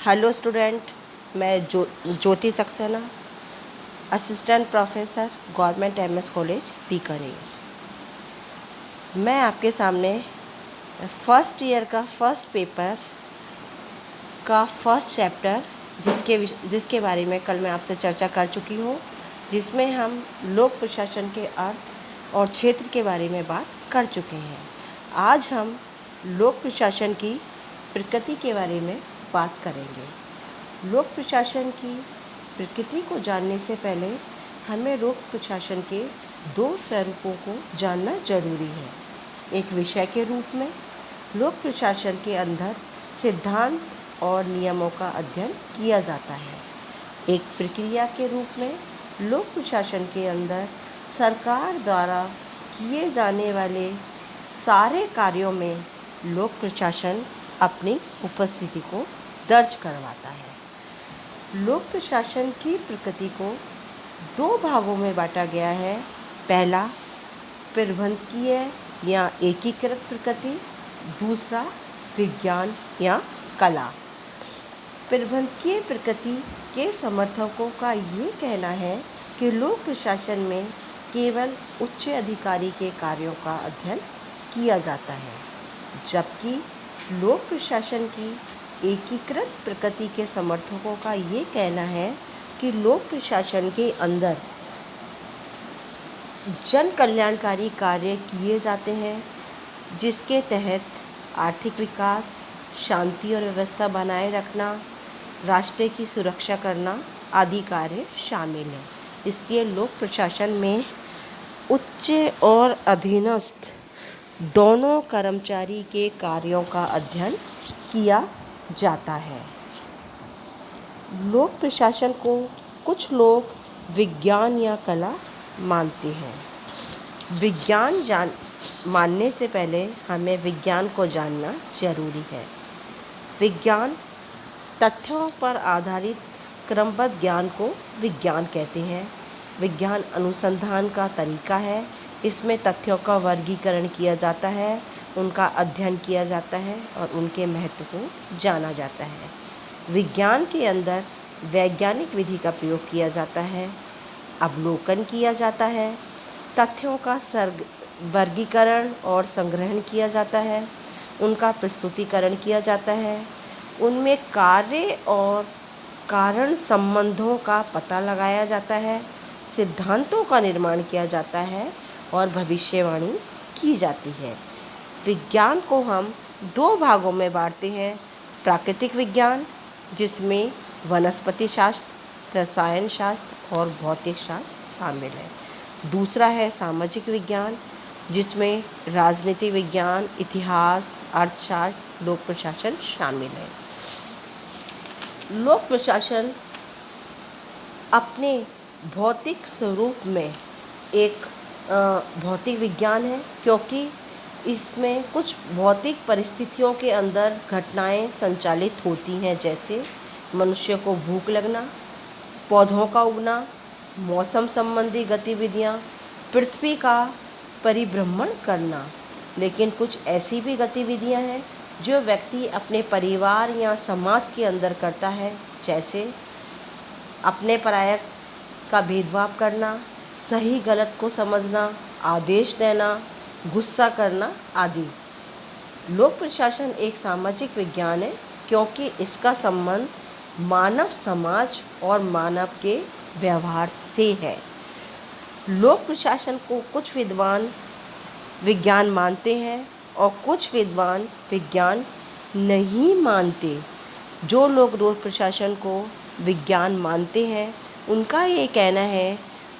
Hello student, मैं Jyoti Saxena, assistant professor government MS college Bikaner. मैं आपके सामने फर्स्ट ईयर का फर्स्ट पेपर का फर्स्ट चैप्टर जिसके बारे में कल मैं आपसे चर्चा कर चुकी हूँ, जिसमें हम लोक प्रशासन के अर्थ और क्षेत्र के बारे में बात कर चुके हैं। आज हम लोक प्रशासन की प्रकृति के बारे में बात करेंगे। लोक प्रशासन की प्रकृति को जानने से पहले हमें लोक प्रशासन के दो स्वरूपों को जानना जरूरी है। एक विषय के रूप में लोक प्रशासन के अंदर सिद्धांत और नियमों का अध्ययन किया जाता है। एक प्रक्रिया के रूप में लोक प्रशासन के अंदर सरकार द्वारा किए जाने वाले सारे कार्यों में लोक प्रशासन अपनी उपस्थिति को दर्ज करवाता है। लोक प्रशासन की प्रकृति को दो भागों में बांटा गया है। पहला प्रबंधकीय या एकीकृत प्रकृति, दूसरा विज्ञान या कला। प्रबंधकीय प्रकृति के समर्थकों का ये कहना है कि लोक प्रशासन में केवल उच्च अधिकारी के कार्यों का अध्ययन किया जाता है, जबकि लोक प्रशासन की एकीकृत प्रकृति के समर्थकों का ये कहना है कि लोक प्रशासन के अंदर जन कल्याणकारी कार्य किए जाते हैं, जिसके तहत आर्थिक विकास, शांति और व्यवस्था बनाए रखना, राष्ट्र की सुरक्षा करना आदि कार्य शामिल हैं। इसलिए लोक प्रशासन में उच्च और अधीनस्थ दोनों कर्मचारी के कार्यों का अध्ययन किया जाता है। लोक प्रशासन को कुछ लोग विज्ञान या कला मानते हैं। विज्ञान मानने से पहले हमें विज्ञान को जानना जरूरी है। विज्ञान तथ्यों पर आधारित क्रमबद्ध ज्ञान को विज्ञान कहते हैं। विज्ञान अनुसंधान का तरीका है। इसमें तथ्यों का वर्गीकरण किया जाता है, उनका अध्ययन किया जाता है और उनके महत्व को जाना जाता है। विज्ञान के अंदर वैज्ञानिक विधि का प्रयोग किया जाता है, अवलोकन किया जाता है, तथ्यों का वर्गीकरण और संग्रहण किया जाता है, उनका प्रस्तुतिकरण किया जाता है, उनमें कार्य और कारण संबंधों का पता लगाया जाता है, सिद्धांतों का निर्माण किया जाता है और भविष्यवाणी की जाती है। विज्ञान को हम दो भागों में बांटते हैं। प्राकृतिक विज्ञान, जिसमें वनस्पति शास्त्र, रसायन शास्त्र और भौतिक शास्त्र शामिल है। दूसरा है सामाजिक विज्ञान, जिसमें राजनीति विज्ञान, इतिहास, अर्थशास्त्र, लोक प्रशासन शामिल है। लोक प्रशासन अपने भौतिक स्वरूप में एक भौतिक विज्ञान है, क्योंकि इसमें कुछ भौतिक परिस्थितियों के अंदर घटनाएं संचालित होती हैं, जैसे मनुष्य को भूख लगना, पौधों का उगना, मौसम संबंधी गतिविधियां, पृथ्वी का परिभ्रमण करना। लेकिन कुछ ऐसी भी गतिविधियां हैं जो व्यक्ति अपने परिवार या समाज के अंदर करता है, जैसे अपने पराये का भेदभाव करना, सही गलत को समझना, आदेश देना, गुस्सा करना आदि। लोक प्रशासन एक सामाजिक विज्ञान है, क्योंकि इसका संबंध मानव समाज और मानव के व्यवहार से है। लोक प्रशासन को कुछ विद्वान विज्ञान मानते हैं और कुछ विद्वान विज्ञान नहीं मानते। जो लोग लोक प्रशासन को विज्ञान मानते हैं, उनका ये कहना है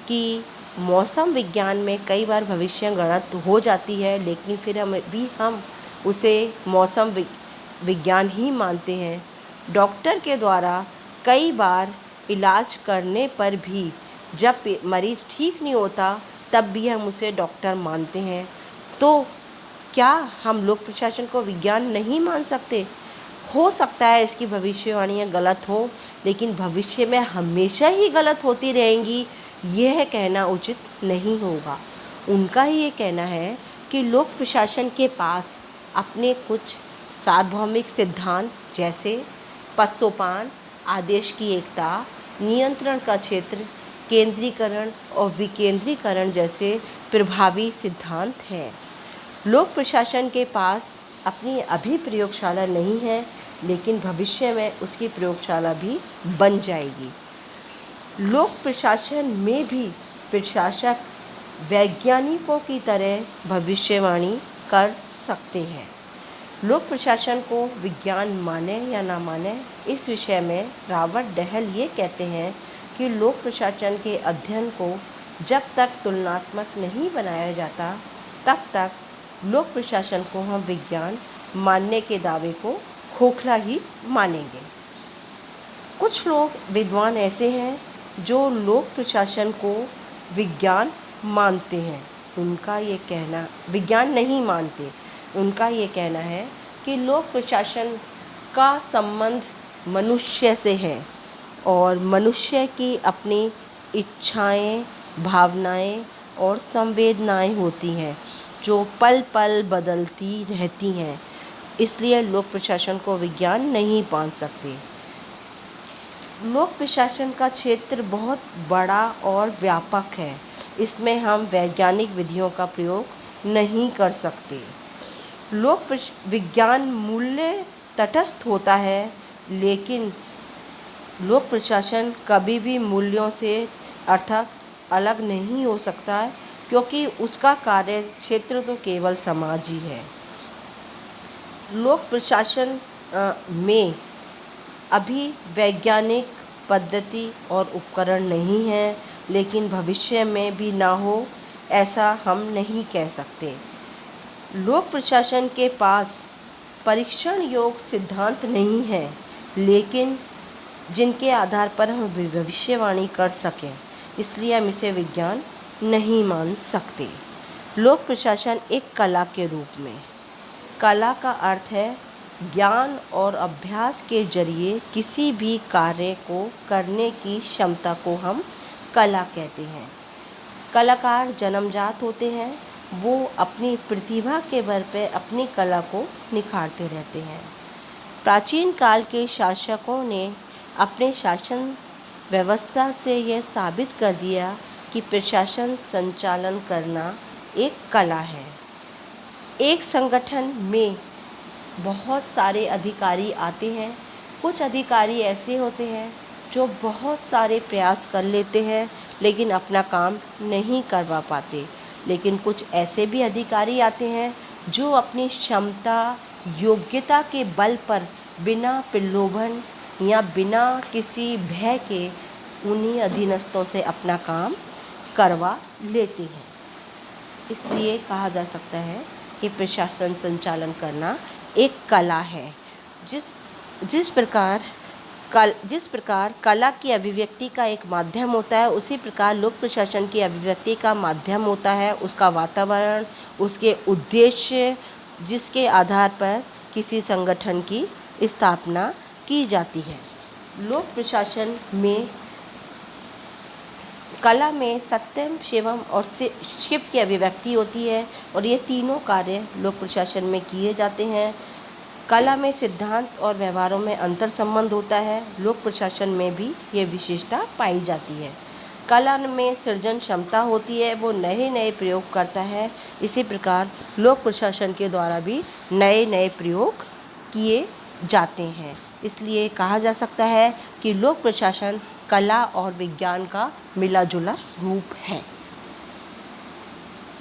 कि मौसम विज्ञान में कई बार भविष्य गणित हो जाती है, लेकिन फिर हम उसे मौसम विज्ञान ही मानते हैं। डॉक्टर के द्वारा कई बार इलाज करने पर भी जब मरीज़ ठीक नहीं होता, तब भी हम उसे डॉक्टर मानते हैं। तो क्या हम लोक प्रशासन को विज्ञान नहीं मान सकते? हो सकता है इसकी भविष्यवाणियाँ गलत हो, लेकिन भविष्य में हमेशा ही गलत होती रहेंगी, यह कहना उचित नहीं होगा। उनका ये कहना है कि लोक प्रशासन के पास अपने कुछ सार्वभौमिक सिद्धांत, जैसे पदसोपान, आदेश की एकता, नियंत्रण का क्षेत्र, केंद्रीकरण और विकेंद्रीकरण जैसे प्रभावी सिद्धांत हैं। लोक प्रशासन के पास अपनी अभी प्रयोगशाला नहीं है, लेकिन भविष्य में उसकी प्रयोगशाला भी बन जाएगी। लोक प्रशासन में भी प्रशासक वैज्ञानिकों की तरह भविष्यवाणी कर सकते हैं। लोक प्रशासन को विज्ञान माने या ना माने, इस विषय में रॉबर्ट डहल ये कहते हैं कि लोक प्रशासन के अध्ययन को जब तक तुलनात्मक नहीं बनाया जाता, तब तक लोक प्रशासन को हम विज्ञान मानने के दावे को खोखला ही मानेंगे। कुछ लोग विद्वान ऐसे हैं जो लोक प्रशासन को विज्ञान मानते हैं। उनका ये कहना, विज्ञान नहीं मानते, उनका ये कहना है कि लोक प्रशासन का संबंध मनुष्य से है और मनुष्य की अपनी इच्छाएं, भावनाएं और संवेदनाएं होती हैं जो पल पल बदलती रहती हैं। इसलिए लोक प्रशासन को विज्ञान नहीं मान सकते। लोक प्रशासन का क्षेत्र बहुत बड़ा और व्यापक है। इसमें हम वैज्ञानिक विधियों का प्रयोग नहीं कर सकते। विज्ञान मूल्य तटस्थ होता है, लेकिन लोक प्रशासन कभी भी मूल्यों से अर्थात अलग नहीं हो सकता है, क्योंकि उसका कार्य क्षेत्र तो केवल समाज ही है। लोक प्रशासन में अभी वैज्ञानिक पद्धति और उपकरण नहीं है, लेकिन भविष्य में भी ना हो ऐसा हम नहीं कह सकते। लोक प्रशासन के पास परीक्षण योग्य सिद्धांत नहीं है, लेकिन जिनके आधार पर हम भविष्यवाणी कर सकें, इसलिए हम इसे विज्ञान नहीं मान सकते। लोक प्रशासन एक कला के रूप में, कला का अर्थ है ज्ञान और अभ्यास के जरिए किसी भी कार्य को करने की क्षमता को हम कला कहते हैं। कलाकार जन्मजात होते हैं, वो अपनी प्रतिभा के बल पे अपनी कला को निखारते रहते हैं। प्राचीन काल के शासकों ने अपने शासन व्यवस्था से यह साबित कर दिया कि प्रशासन संचालन करना एक कला है। एक संगठन में बहुत सारे अधिकारी आते हैं। कुछ अधिकारी ऐसे होते हैं जो बहुत सारे प्रयास कर लेते हैं, लेकिन अपना काम नहीं करवा पाते। लेकिन कुछ ऐसे भी अधिकारी आते हैं जो अपनी क्षमता, योग्यता के बल पर बिना प्रलोभन या बिना किसी भय के उन्हीं अधीनस्थों से अपना काम करवा लेते हैं। इसलिए कहा जा सकता है कि प्रशासन संचालन करना एक कला है। जिस प्रकार कला की अभिव्यक्ति का एक माध्यम होता है, उसी प्रकार लोक प्रशासन की अभिव्यक्ति का माध्यम होता है उसका वातावरण, उसके उद्देश्य, जिसके आधार पर किसी संगठन की स्थापना की जाती है। लोक प्रशासन में कला में सत्यम, शिवम और शिव की अभिव्यक्ति होती है और ये तीनों कार्य लोक प्रशासन में किए जाते हैं। कला में सिद्धांत और व्यवहारों में अंतर संबंध होता है। लोक प्रशासन में भी ये विशेषता पाई जाती है। कला में सृजन क्षमता होती है, वो नए नए प्रयोग करता है। इसी प्रकार लोक प्रशासन के द्वारा भी नए नए प्रयोग किए जाते हैं। इसलिए कहा जा सकता है कि लोक प्रशासन कला और विज्ञान का मिला जुला रूप है।